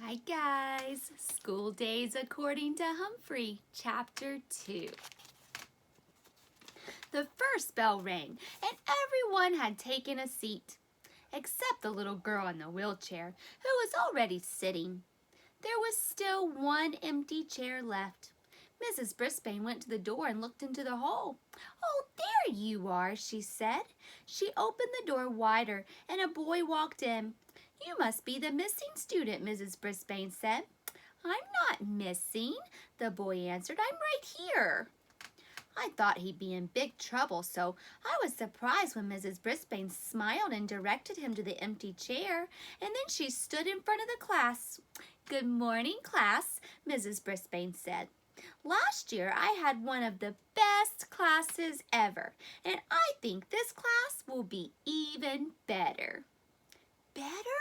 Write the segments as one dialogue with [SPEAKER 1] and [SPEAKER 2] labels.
[SPEAKER 1] Hi guys, School Days According to Humphrey, Chapter 2. The first bell rang and everyone had taken a seat, except the little girl in the wheelchair who was already sitting. There was still one empty chair left. Mrs. Brisbane went to the door and looked into the hall. "Oh, there you are," she said. She opened the door wider and a boy walked in. "You must be the missing student," Mrs. Brisbane said. "I'm not missing," the boy answered. "I'm right here." I thought he'd be in big trouble, so I was surprised when Mrs. Brisbane smiled and directed him to the empty chair, and then she stood in front of the class. "Good morning, class," Mrs. Brisbane said. "Last year I had one of the best classes ever, and I think this class will be even better." "Better?"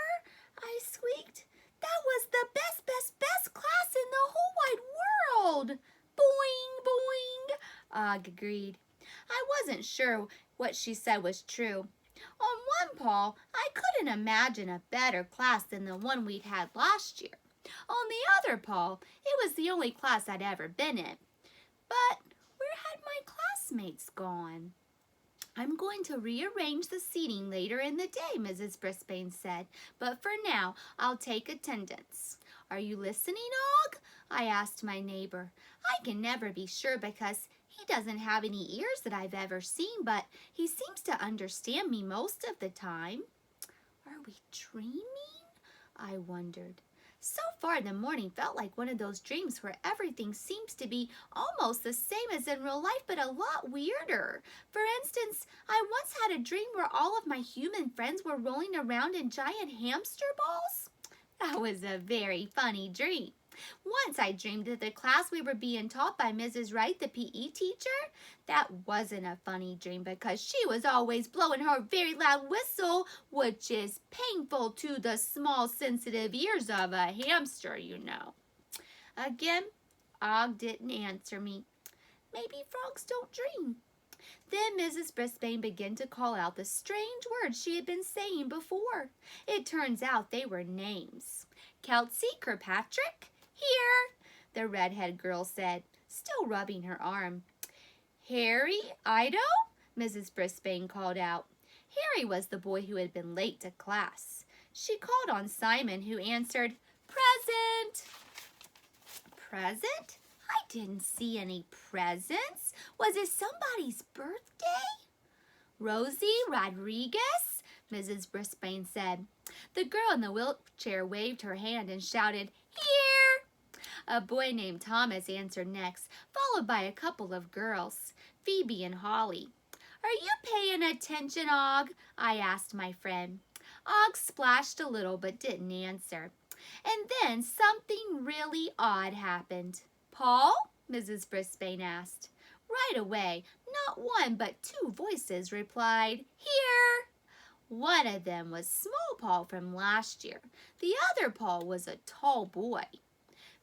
[SPEAKER 1] I squeaked. "That was the best class in the whole wide world." "Boing, boing," Og agreed. I wasn't sure what she said was true. On one paw, I couldn't imagine a better class than the one we'd had last year. On the other paw, it was the only class I'd ever been in. But where had my classmates gone? "I'm going to rearrange the seating later in the day," Mrs. Brisbane said, "but for now I'll take attendance." "Are you listening, Og?" I asked my neighbor. I can never be sure because he doesn't have any ears that I've ever seen, but he seems to understand me most of the time. Are we dreaming? I wondered. So far the morning felt like one of those dreams where everything seems to be almost the same as in real life, but a lot weirder. For instance, I once had a dream where all of my human friends were rolling around in giant hamster balls. That was a very funny dream. Once I dreamed that the class we were being taught by Mrs. Wright, the PE teacher. That wasn't a funny dream because she was always blowing her very loud whistle, which is painful to the small sensitive ears of a hamster, you know. Again, Og didn't answer me. Maybe frogs don't dream. Then Mrs. Brisbane began to call out the strange words she had been saying before. It turns out they were names. "Kelsey Kirkpatrick? Here," the redhead girl said, still rubbing her arm. "Harry Ido?" Mrs. Brisbane called out. Harry was the boy who had been late to class. She called on Simon, who answered, "Present." "Present? I didn't see any presents. Was it somebody's birthday?" "Rosie Rodriguez?" Mrs. Brisbane said. The girl in the wheelchair waved her hand and shouted, "Here!" A boy named Thomas answered next, followed by a couple of girls, Phoebe and Holly. "Are you paying attention, Og?" I asked my friend. Og splashed a little but didn't answer. And then something really odd happened. "Paul?" Mrs. Brisbane asked. Right away, not one but two voices replied, "Here!" One of them was Small Paul from last year. The other Paul was a tall boy.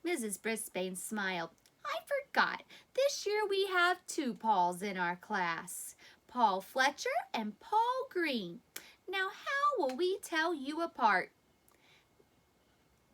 [SPEAKER 1] Mrs. Brisbane smiled. "I forgot. This year we have two Pauls in our class. Paul Fletcher and Paul Green. Now how will we tell you apart?"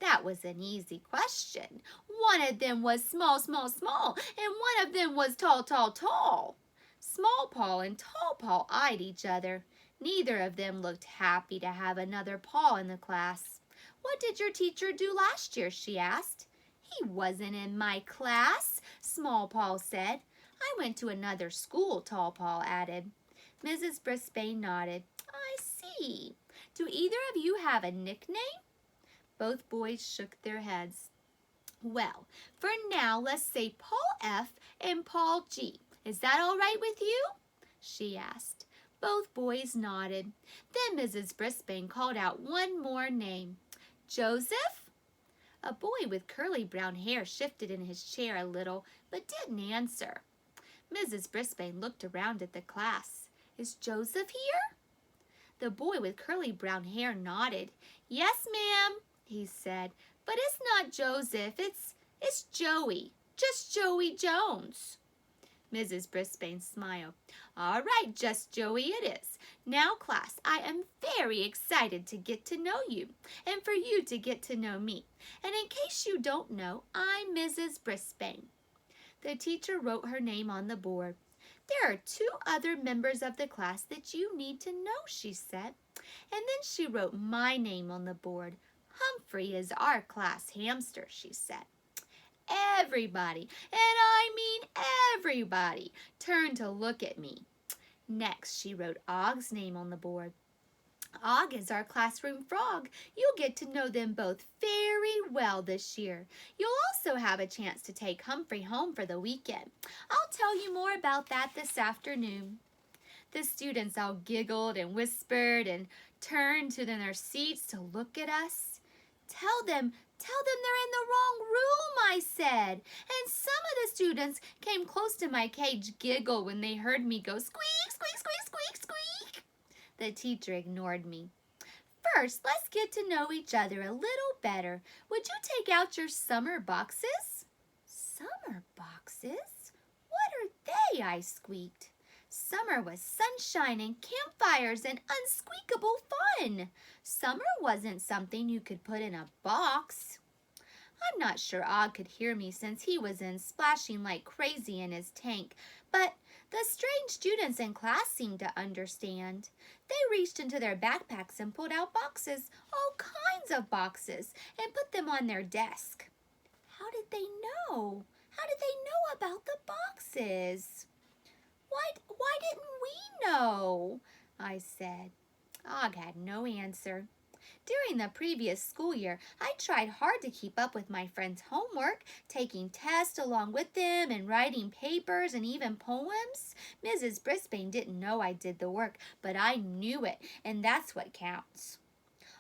[SPEAKER 1] That was an easy question. One of them was small, and one of them was tall. Small Paul and Tall Paul eyed each other. Neither of them looked happy to have another Paul in the class. "What did your teacher do last year?" she asked. "He wasn't in my class," Small Paul said. "I went to another school," Tall Paul added. Mrs. Brisbane nodded. "I see. Do either of you have a nickname?" Both boys shook their heads. "Well, for now, let's say Paul F. and Paul G. Is that all right with you?" she asked. Both boys nodded. Then Mrs. Brisbane called out one more name. "Joseph?" A boy with curly brown hair shifted in his chair a little, but didn't answer. Mrs. Brisbane looked around at the class. "Is Joseph here?" The boy with curly brown hair nodded. "Yes, ma'am," he said, "but it's not Joseph, it's Joey, just Joey Jones." Mrs. Brisbane smiled. All right, just Joey it is. Now, class, I am very excited to get to know you and for you to get to know me. And in case you don't know, I'm Mrs. Brisbane. The teacher wrote her name on the board. There are 2 other members of the class that you need to know, she said. And then she wrote my name on the board. Humphrey is our class hamster, she said. Everybody, and I mean everybody, turned to look at me. Next, she wrote Og's name on the board. Og is our classroom frog. You'll get to know them both very well this year. You'll also have a chance to take Humphrey home for the weekend. I'll tell you more about that this afternoon. The students all giggled and whispered and turned to their seats to look at us. Tell them they're in the wrong room, I said. And some of the students came close to my cage giggle when they heard me go squeak, squeak, squeak, squeak, squeak. The teacher ignored me. First, let's get to know each other a little better. Would you take out your summer boxes? Summer boxes? What are they? I squeaked. Summer was sunshine and campfires and unsqueakable fun. Summer wasn't something you could put in a box. I'm not sure Og could hear me since he was in splashing like crazy in his tank, but the strange students in class seemed to understand. They reached into their backpacks and pulled out boxes, all kinds of boxes, and put them on their desk. How did they know? How did they know about the boxes? Why didn't we know? I said. Og had no answer. During the previous school year, I tried hard to keep up with my friends' homework, taking tests along with them and writing papers and even poems. Mrs. Brisbane didn't know I did the work, but I knew it, and that's what counts.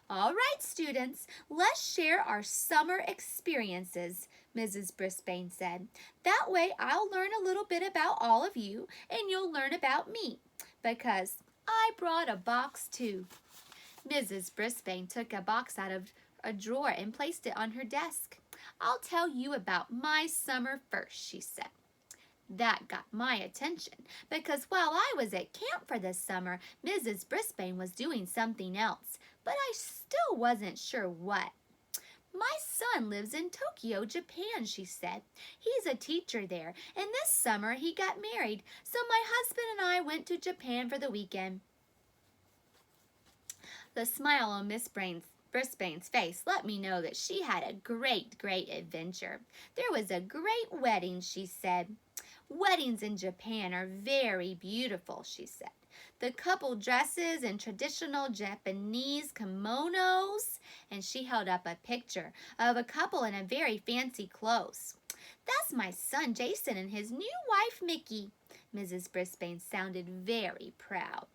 [SPEAKER 1] All right, students, let's share our summer experiences, Mrs. Brisbane said. That way I'll learn a little bit about all of you, and you'll learn about me, because I brought a box too. Mrs. Brisbane took a box out of a drawer and placed it on her desk. I'll tell you about my summer first, she said. That got my attention because while I was at camp for this summer, Mrs. Brisbane was doing something else, but I still wasn't sure what. My son lives in Tokyo, Japan, she said. He's a teacher there, and this summer he got married, so my husband and I went to Japan for the weekend. The smile on Miss Brisbane's face let me know that she had a great adventure. There was a great wedding, she said. Weddings in Japan are very beautiful, she said. The couple dresses in traditional Japanese kimonos, and she held up a picture of a couple in a very fancy clothes. That's my son Jason and his new wife Mickey. Mrs. Brisbane sounded very proud.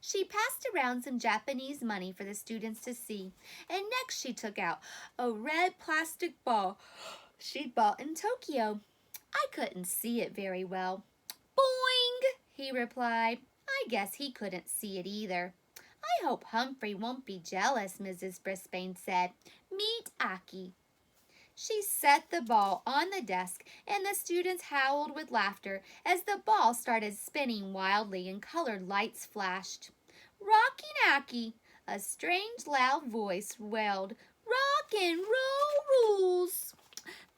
[SPEAKER 1] She passed around some Japanese money for the students to see, and next she took out a red plastic ball she'd bought in Tokyo. I couldn't see it very well. Boing, he replied. I guess he couldn't see it either. I hope Humphrey won't be jealous, Mrs. Brisbane said. Meet Aki. She set the ball on the desk, and the students howled with laughter as the ball started spinning wildly and colored lights flashed. Rockin' Aki, a strange loud voice wailed, Rock and roll rules.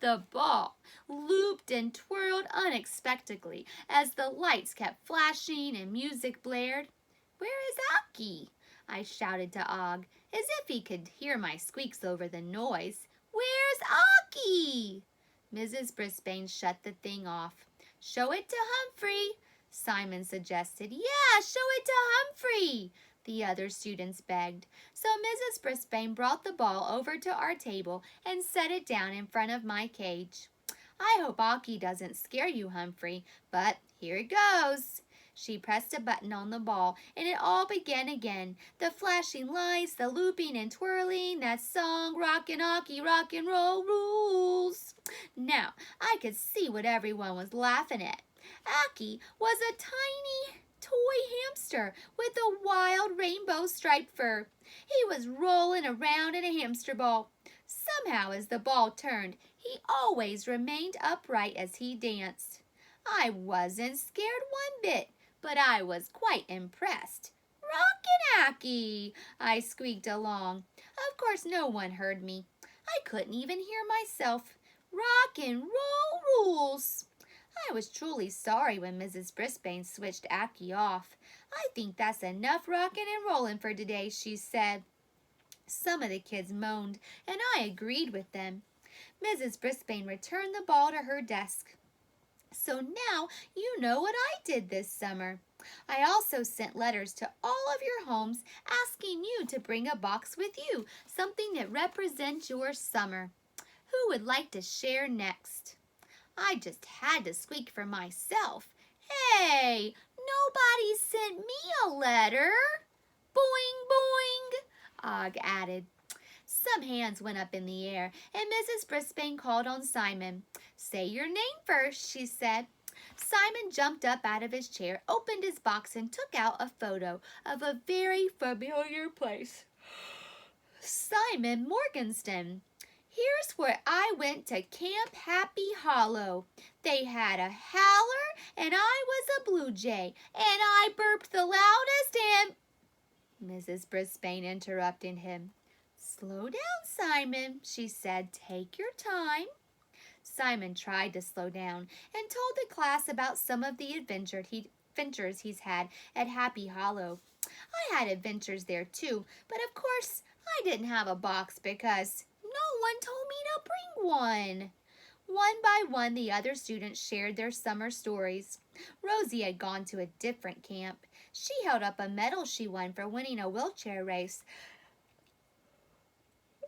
[SPEAKER 1] The ball looped and twirled unexpectedly as the lights kept flashing and music blared. Where is Aki? I shouted to Og, as if he could hear my squeaks over the noise. Where's Aki? Mrs. Brisbane shut the thing off. Show it to Humphrey, Simon suggested. Yeah, show it to Humphrey, the other students begged. So Mrs. Brisbane brought the ball over to our table and set it down in front of my cage. I hope Aki doesn't scare you, Humphrey, but here it goes. She pressed a button on the ball, and it all began again. The flashing lights, the looping and twirling, that song, Rockin' Aki, rock and roll rules. Now, I could see what everyone was laughing at. Aki was a tiny toy hamster with a wild rainbow striped fur. He was rolling around in a hamster ball. Somehow, as the ball turned, he always remained upright as he danced. I wasn't scared one bit, but I was quite impressed. "Rockin' Acky," I squeaked along. Of course no one heard me. I couldn't even hear myself. Rock and roll rules. I was truly sorry when Mrs. Brisbane switched Acky off. "I think that's enough rockin' and rollin' for today," she said. Some of the kids moaned, and I agreed with them. Mrs. Brisbane returned the ball to her desk. "So now you know what I did this summer. I also sent letters to all of your homes asking you to bring a box with you, something that represents your summer. Who would like to share next?" I just had to squeak for myself. "Hey, nobody sent me a letter." "Boing, boing," Og added. Some hands went up in the air, and Mrs. Brisbane called on Simon. "Say your name first," she said. Simon jumped up out of his chair, opened his box, and took out a photo of a very familiar place. "Simon Morgenstern. Here's where I went to Camp Happy Hollow. They had a howler, and I was a blue jay, and I burped the loudest and—" Mrs. Brisbane interrupted him. "Slow down, Simon," she said. "Take your time." Simon tried to slow down and told the class about some of the adventures he's had at Happy Hollow. I had adventures there too, but of course I didn't have a box because no one told me to bring one. One by one, the other students shared their summer stories. Rosie had gone to a different camp. She held up a medal she won for winning a wheelchair race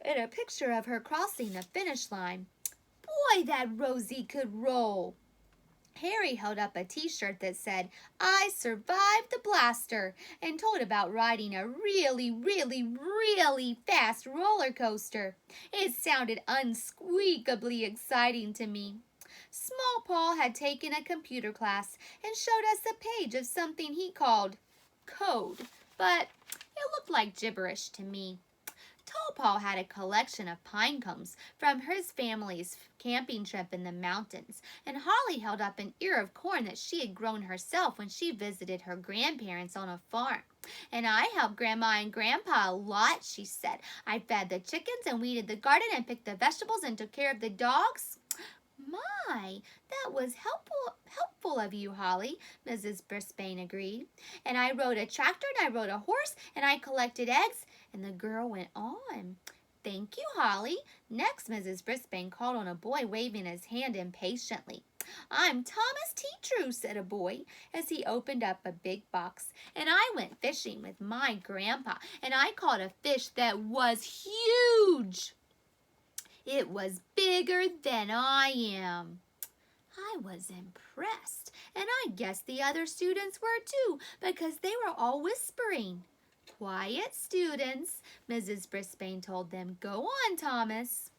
[SPEAKER 1] and a picture of her crossing the finish line. Boy, that Rosie could roll! Harry held up a t-shirt that said, "I survived the blaster," and told about riding a really, really, really fast roller coaster. It sounded unsqueakably exciting to me. Small Paul had taken a computer class and showed us a page of something he called code, but it looked like gibberish to me. Tall Paul had a collection of pine cones from his family's camping trip in the mountains, and Holly held up an ear of corn that she had grown herself when she visited her grandparents on a farm. "And I helped Grandma and Grandpa a lot," she said. "I fed the chickens and weeded the garden and picked the vegetables and took care of the dogs." "My, that was helpful of you, Holly," Mrs. Brisbane agreed. "And I rode a tractor and I rode a horse and I collected eggs," and the girl went on. "Thank you, Holly." Next, Mrs. Brisbane called on a boy waving his hand impatiently. "I'm Thomas Teatrew," said a boy as he opened up a big box. "And I went fishing with my grandpa, and I caught a fish that was huge. It was bigger than I am." I was impressed, and I guess the other students were too, because they were all whispering. "Quiet, students," Mrs. Brisbane told them. "Go on, Thomas."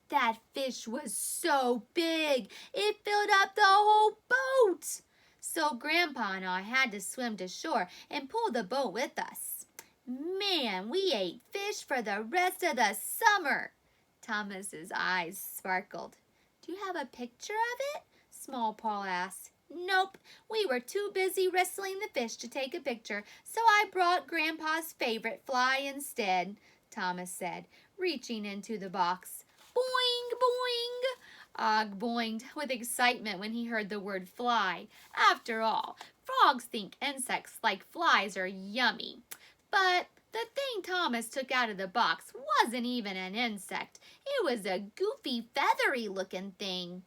[SPEAKER 1] "That fish was so big, it filled up the whole boat. So Grandpa and I had to swim to shore and pull the boat with us. Man, we ate fish for the rest of the summer." Thomas's eyes sparkled. "Do you have a picture of it?" Small Paul asked. "Nope, we were too busy wrestling the fish to take a picture, so I brought Grandpa's favorite fly instead," Thomas said, reaching into the box. "Boing, boing!" Og boinged with excitement when he heard the word fly. After all, frogs think insects like flies are yummy. But the thing Thomas took out of the box wasn't even an insect. It was a goofy, feathery-looking thing.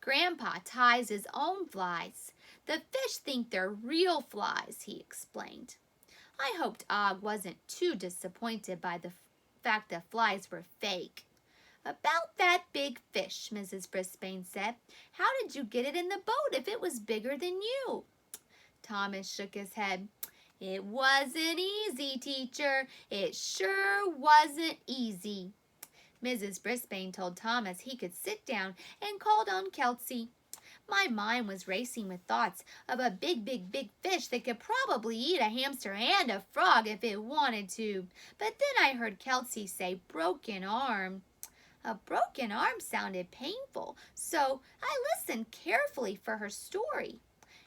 [SPEAKER 1] "Grandpa ties his own flies. The fish think they're real flies," he explained. I hoped Og wasn't too disappointed by the fact that flies were fake. "About that big fish," Mrs. Brisbane said. "How did you get it in the boat if it was bigger than you?" Thomas shook his head. "It wasn't easy, teacher. It sure wasn't easy." Mrs. Brisbane told Thomas he could sit down and called on Kelsey. My mind was racing with thoughts of a big, big, big fish that could probably eat a hamster and a frog if it wanted to. But then I heard Kelsey say broken arm. A broken arm sounded painful, so I listened carefully for her story.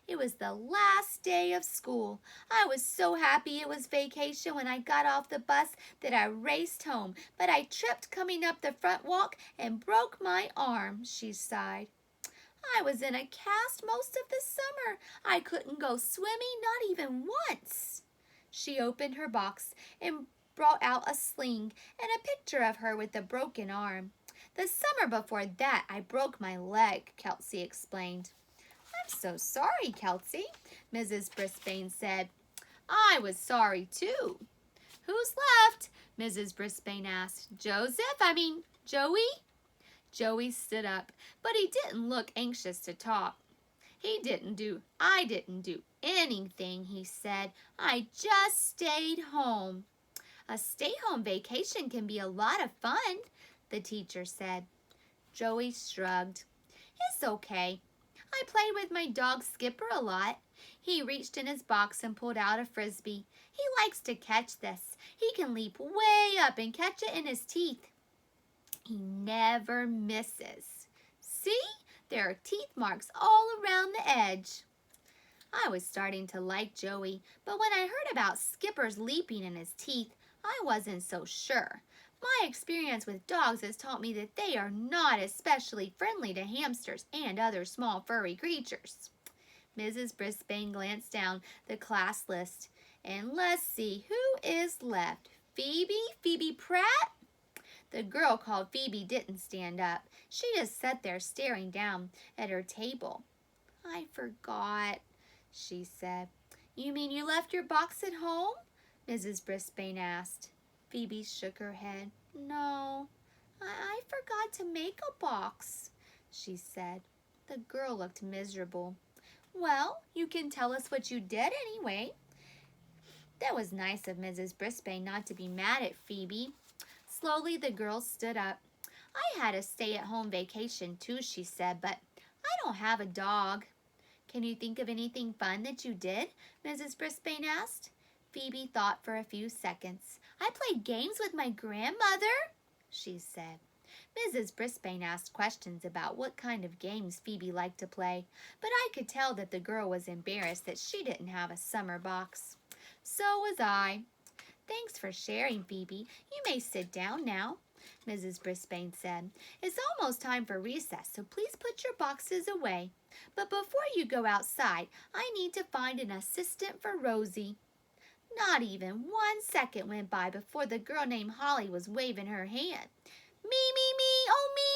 [SPEAKER 1] It was the last day of school. I was so happy it was vacation when I got off the bus that I raced home, but I tripped coming up the front walk and broke my arm, she sighed. I was in a cast most of the summer. I couldn't go swimming, not even once. She opened her box and brought out a sling and a picture of her with a broken arm. The summer before that, I broke my leg, Kelsey explained. I'm so sorry, Kelsey, Mrs. Brisbane said. I was sorry, too. Who's left? Mrs. Brisbane asked. Joey? Joey stood up, but he didn't look anxious to talk. I didn't do anything, he said. I just stayed home. A stay-home vacation can be a lot of fun, the teacher said. Joey shrugged. It's okay. I played with my dog Skipper a lot. He reached in his box and pulled out a frisbee. He likes to catch this. He can leap way up and catch it in his teeth. He never misses. See? There are teeth marks all around the edge. I was starting to like Joey, but when I heard about Skipper's leaping in his teeth, I wasn't so sure. My experience with dogs has taught me that they are not especially friendly to hamsters and other small furry creatures. Mrs. Brisbane glanced down the class list, and let's see who is left. Phoebe Pratt? The girl called Phoebe didn't stand up. She just sat there staring down at her table. I forgot, she said. You mean you left your box at home? Mrs. Brisbane asked. Phoebe shook her head. No, I forgot to make a box, she said. The girl looked miserable. Well, you can tell us what you did anyway. That was nice of Mrs. Brisbane not to be mad at Phoebe. Slowly the girl stood up. I had a stay-at-home vacation too, she said, but I don't have a dog. Can you think of anything fun that you did? Mrs. Brisbane asked. Phoebe thought for a few seconds. I played games with my grandmother, she said. Mrs. Brisbane asked questions about what kind of games Phoebe liked to play, but I could tell that the girl was embarrassed that she didn't have a summer box. So was I. Thanks for sharing, Phoebe. You may sit down now, Mrs. Brisbane said. It's almost time for recess, so please put your boxes away. But before you go outside, I need to find an assistant for Rosie. Not even 1 second went by before the girl named Holly was waving her hand. Me, oh me,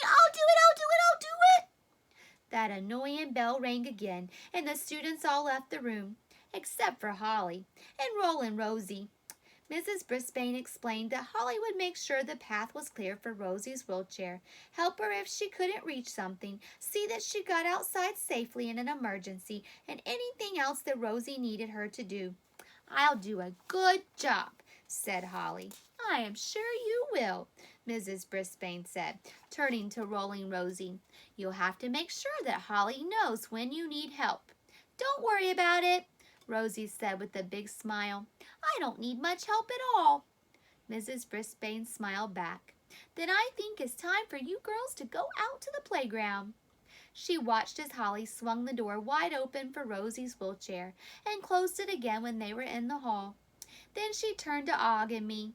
[SPEAKER 1] I'll do it. That annoying bell rang again, and the students all left the room, except for Holly and Roland Rosie. Mrs. Brisbane explained that Holly would make sure the path was clear for Rosie's wheelchair, help her if she couldn't reach something, see that she got outside safely in an emergency, and anything else that Rosie needed her to do. I'll do a good job, said Holly. I am sure you will, Mrs. Brisbane said, turning to Rolling Rosie. You'll have to make sure that Holly knows when you need help. Don't worry about it, Rosie said with a big smile. I don't need much help at all. Mrs. Brisbane smiled back. Then I think it's time for you girls to go out to the playground. She watched as Holly swung the door wide open for Rosie's wheelchair and closed it again when they were in the hall. Then she turned to Og and me.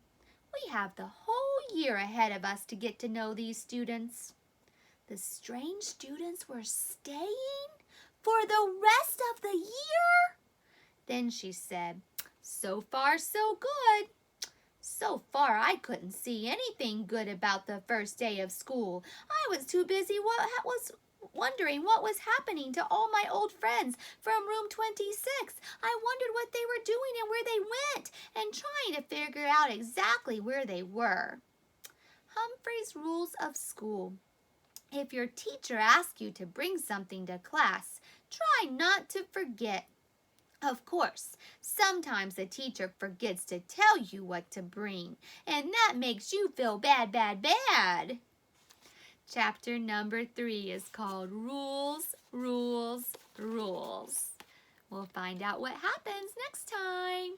[SPEAKER 1] We have the whole year ahead of us to get to know these students. The strange students were staying for the rest of the year? Then she said, so far so good. So far I couldn't see anything good about the first day of school. I was too busy wondering what was happening to all my old friends from room 26. I wondered what they were doing and where they went, and trying to figure out exactly where they were. Humphrey's Rules of School. If your teacher asks you to bring something to class, try not to forget. Of course, sometimes the teacher forgets to tell you what to bring, and that makes you feel bad. Chapter number 3 is called Rules, Rules, Rules. We'll find out what happens next time.